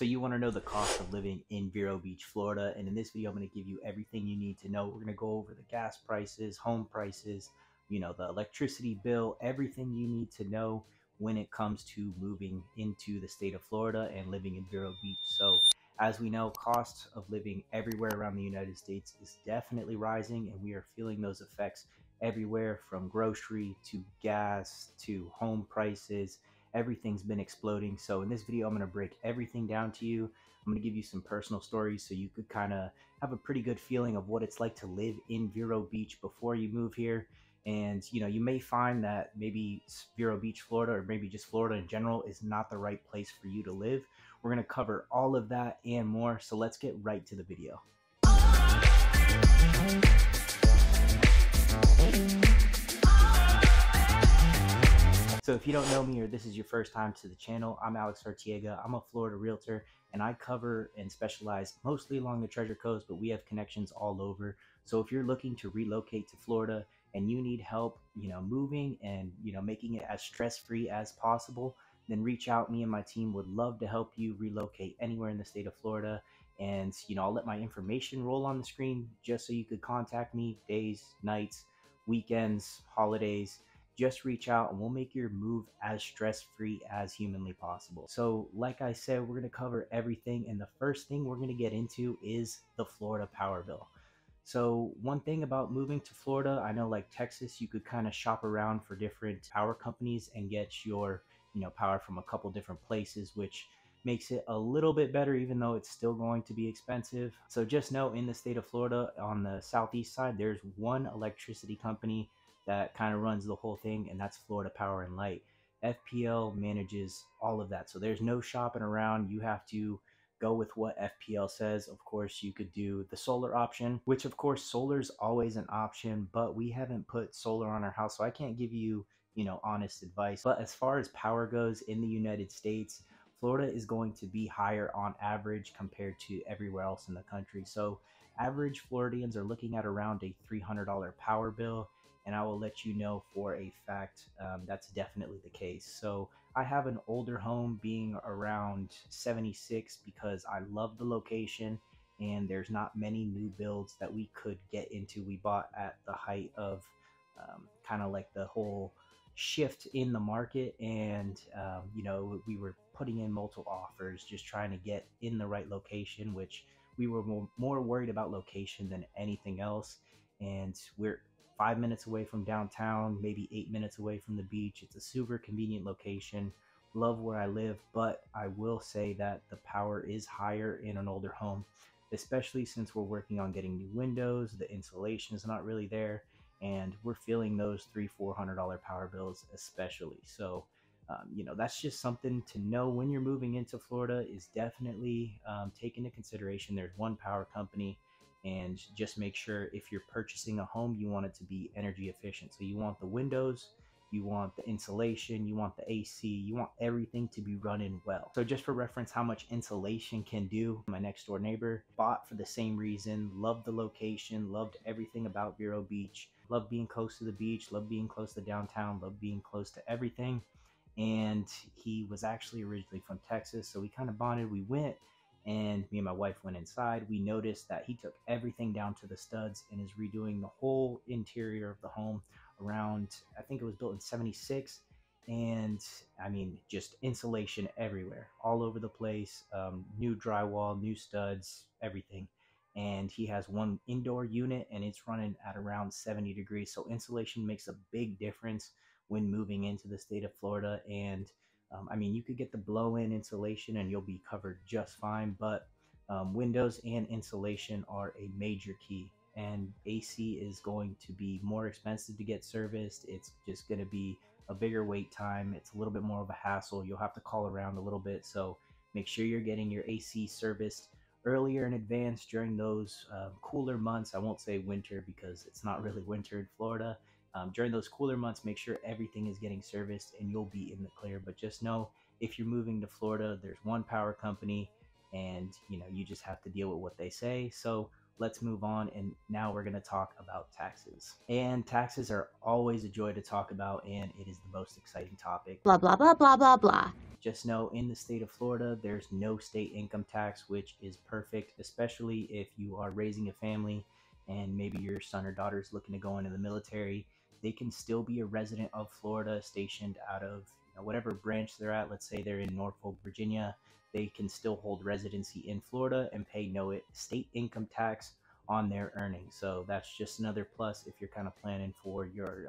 So you want to know the cost of living in Vero Beach, Florida, and in this video I'm going to give you everything you need to know. We're going to go over the gas prices, home prices, the electricity bill, everything you need to know when it comes to moving into the state of Florida and living in Vero Beach. So as we know, cost of living everywhere around the United States is definitely rising, and we are feeling those effects everywhere from grocery to gas to home prices. Everything's been exploding. So in this video, I'm going to break everything down to you. I'm going to give you some personal stories so you could kind of have a pretty good feeling of what it's like to live in Vero Beach before you move here. And you may find that maybe Vero Beach, Florida, or maybe just Florida in general is not the right place for you to live. We're going to cover all of that and more. So let's get right to the video. So if you don't know me or this is your first time to the channel, I'm Alex Arteaga. I'm a Florida realtor and I cover and specialize mostly along the Treasure Coast, but we have connections all over. So if you're looking to relocate to Florida and you need help, moving and, making it as stress-free as possible, then reach out. Me and my team would love to help you relocate anywhere in the state of Florida. And, I'll let my information roll on the screen just so you could contact me days, nights, weekends, holidays. Just reach out and we'll make your move as stress-free as humanly possible. So like I said, we're going to cover everything. And the first thing we're going to get into is the Florida power bill. So one thing about moving to Florida, I know like Texas, you could kind of shop around for different power companies and get your, power from a couple different places, which makes it a little bit better, even though it's still going to be expensive. So just know in the state of Florida, on the southeast side, there's one electricity company that kind of runs the whole thing, and that's Florida Power and Light. FPL manages all of that, so there's no shopping around. You have to go with what FPL says. Of course, you could do the solar option, which of course solar's always an option, but we haven't put solar on our house, so I can't give you honest advice. But as far as power goes in the United States, Florida is going to be higher on average compared to everywhere else in the country. So average Floridians are looking at around a $300 power bill. And I will let you know for a fact that's definitely the case. So I have an older home being around 76 because I love the location and there's not many new builds that we could get into. We bought at the height of kind of like the whole shift in the market, and we were putting in multiple offers just trying to get in the right location, which we were more worried about location than anything else. And we're 5 minutes away from downtown, maybe 8 minutes away from the beach. It's a super convenient location. Love where I live, but I will say that the power is higher in an older home, especially since we're working on getting new windows. The insulation is not really there, and we're feeling those $300-400 power bills especially. So that's just something to know when you're moving into Florida. Is definitely take into consideration there's one power company. And just make sure if you're purchasing a home, you want it to be energy efficient. So you want the windows, you want the insulation, you want the AC, you want everything to be running well. So just for reference, how much insulation can do, my next door neighbor bought for the same reason, loved the location, loved everything about Vero Beach, loved being close to the beach, loved being close to downtown, loved being close to everything. And he was actually originally from Texas, so we kind of bonded. We went, and me and my wife went inside. We noticed that he took everything down to the studs and is redoing the whole interior of the home around, I think it was built in 76. And I mean, just insulation everywhere, all over the place, new drywall, new studs, everything. And he has one indoor unit and it's running at around 70 degrees. So insulation makes a big difference when moving into the state of Florida. And I mean, you could get the blow-in insulation and you'll be covered just fine, but windows and insulation are a major key. And AC is going to be more expensive to get serviced. It's just going to be a bigger wait time. It's a little bit more of a hassle. You'll have to call around a little bit. So make sure you're getting your AC serviced earlier in advance during those cooler months. I won't say winter because it's not really winter in Florida. During those cooler months, make sure everything is getting serviced and you'll be in the clear. But just know, if you're moving to Florida, there's one power company and you just have to deal with what they say. So let's move on. And now we're going to talk about taxes. And taxes are always a joy to talk about, and it is the most exciting topic. Blah, blah, blah, blah, blah, blah. Just know in the state of Florida, there's no state income tax, which is perfect, especially if you are raising a family and maybe your son or daughter is looking to go into the military. They can still be a resident of Florida, stationed out of whatever branch they're at. Let's say they're in Norfolk, Virginia. They can still hold residency in Florida and pay no state income tax on their earnings. So that's just another plus if you're kind of planning for your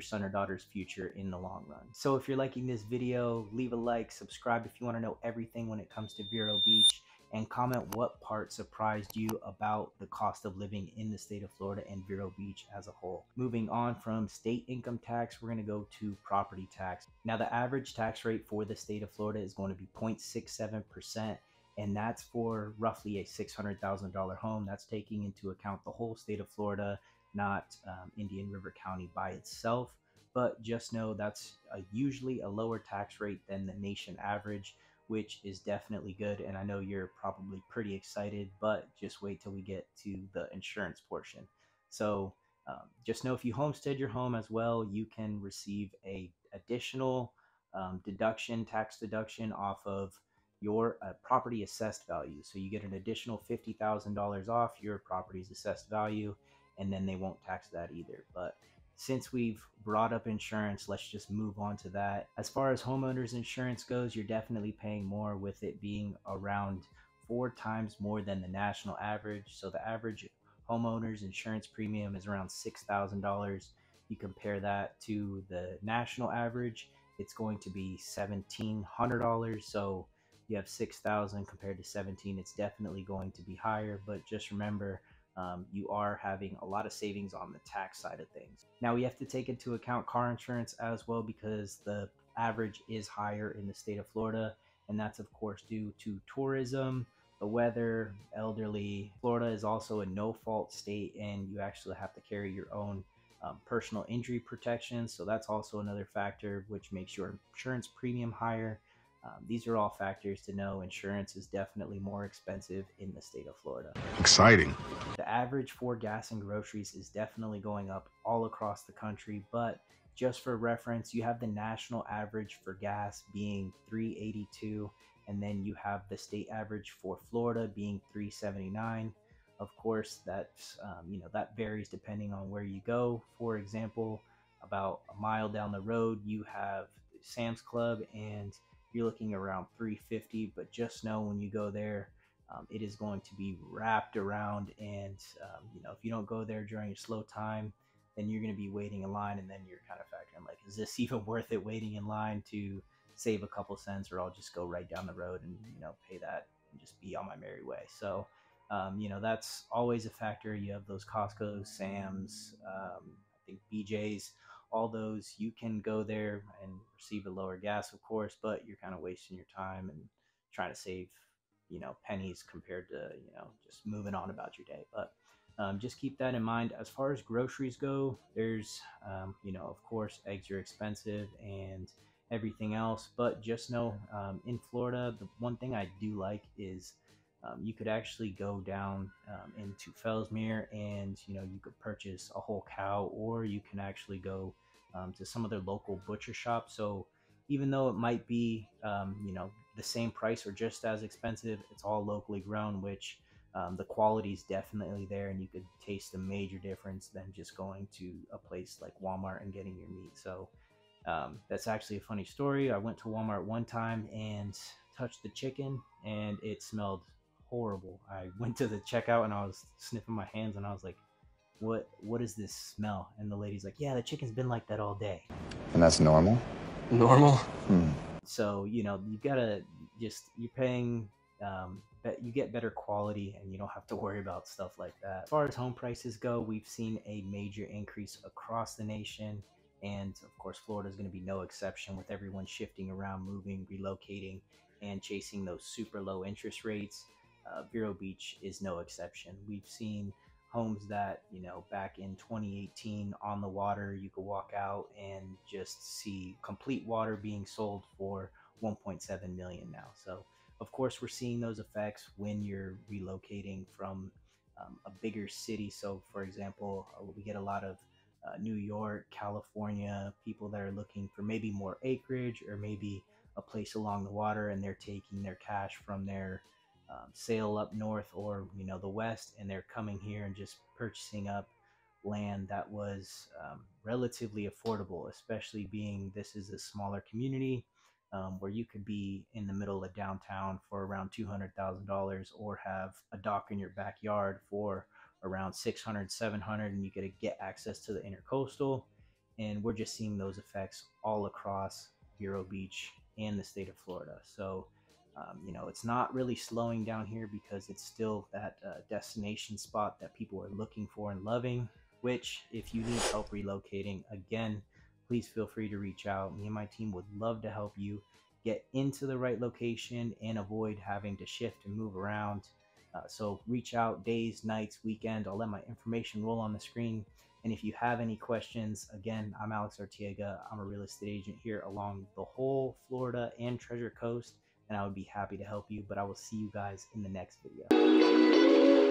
son or daughter's future in the long run. So if you're liking this video, leave a like, subscribe if you want to know everything when it comes to Vero Beach, and comment what part surprised you about the cost of living in the state of Florida and Vero Beach as a whole. Moving on from state income tax, we're going to go to property tax. Now, the average tax rate for the state of Florida is going to be 0.67%. And that's for roughly a $600,000 home. That's taking into account the whole state of Florida, not Indian River County by itself. But just know that's usually a lower tax rate than the nation average, which is definitely good. And I know you're probably pretty excited, but just wait till we get to the insurance portion. So just know if you homestead your home as well, you can receive a additional tax deduction off of your property assessed value. So you get an additional $50,000 off your property's assessed value, and then they won't tax that either. But since we've brought up insurance, let's just move on to that. As far as homeowners insurance goes, you're definitely paying more, with it being around 4 times more than the national average. So the average homeowners insurance premium is around $6,000. You compare that to the national average, it's going to be $1,700. So you have 6,000 compared to 17. It's definitely going to be higher, but just remember, you are having a lot of savings on the tax side of things. Now we have to take into account car insurance as well, because the average is higher in the state of Florida, and that's of course due to tourism, the weather, elderly. Florida is also a no-fault state, and you actually have to carry your own personal injury protection. So that's also another factor which makes your insurance premium higher. These are all factors to know. Insurance is definitely more expensive in the state of Florida. Exciting. The average for gas and groceries is definitely going up all across the country, but just for reference, you have the national average for gas being $3.82, and then you have the state average for Florida being $3.79. Of course, that's that varies depending on where you go. For example, about a mile down the road, you have Sam's Club, and you're looking around $3.50. But just know when you go there, it is going to be wrapped around, and if you don't go there during a slow time, then you're going to be waiting in line, and then you're kind of factoring like, is this even worth it waiting in line to save a couple cents, or I'll just go right down the road and pay that and just be on my merry way. So that's always a factor. You have those Costco's, Sam's, I think BJ's, all those. You can go there and receive a lower gas, of course, but you're kind of wasting your time and trying to save pennies compared to just moving on about your day. But just keep that in mind. As far as groceries go, there's of course eggs are expensive and everything else, but just know in Florida, the one thing I do like is you could actually go down into Fellsmere, and you could purchase a whole cow, or you can actually go to some of their local butcher shops. So even though it might be the same price or just as expensive, it's all locally grown, which the quality is definitely there, and you could taste a major difference than just going to a place like Walmart and getting your meat. So that's actually a funny story. I went to Walmart one time and touched the chicken, and it smelled horrible. I went to the checkout and I was sniffing my hands, and I was like, what is this smell? And the lady's like, yeah, the chicken's been like that all day. And that's normal? Normal? So you gotta you're paying, but you get better quality, and you don't have to worry about stuff like that. As far as home prices go, we've seen a major increase across the nation, and of course Florida is going to be no exception, with everyone shifting around, moving, relocating, and chasing those super low interest rates. Vero Beach is no exception. We've seen homes that back in 2018 on the water, you could walk out and just see complete water being sold for 1.7 million now. So of course we're seeing those effects when you're relocating from a bigger city. So, for example, we get a lot of New York, California people that are looking for maybe more acreage or maybe a place along the water, and they're taking their cash from their sale up north or the west, and they're coming here and just purchasing up land that was relatively affordable, especially being this is a smaller community where you could be in the middle of downtown for around $200,000 or have a dock in your backyard for around 600, 700, and you get to get access to the intercoastal. And we're just seeing those effects all across Vero Beach and the state of Florida. So it's not really slowing down here because it's still that destination spot that people are looking for and loving. Which, if you need help relocating, again, please feel free to reach out. Me and my team would love to help you get into the right location and avoid having to shift and move around. So reach out days, nights, weekend. I'll let my information roll on the screen. And if you have any questions, again, I'm Alex Arteaga. I'm a real estate agent here along the whole Florida and Treasure Coast, and I would be happy to help you. But I will see you guys in the next video.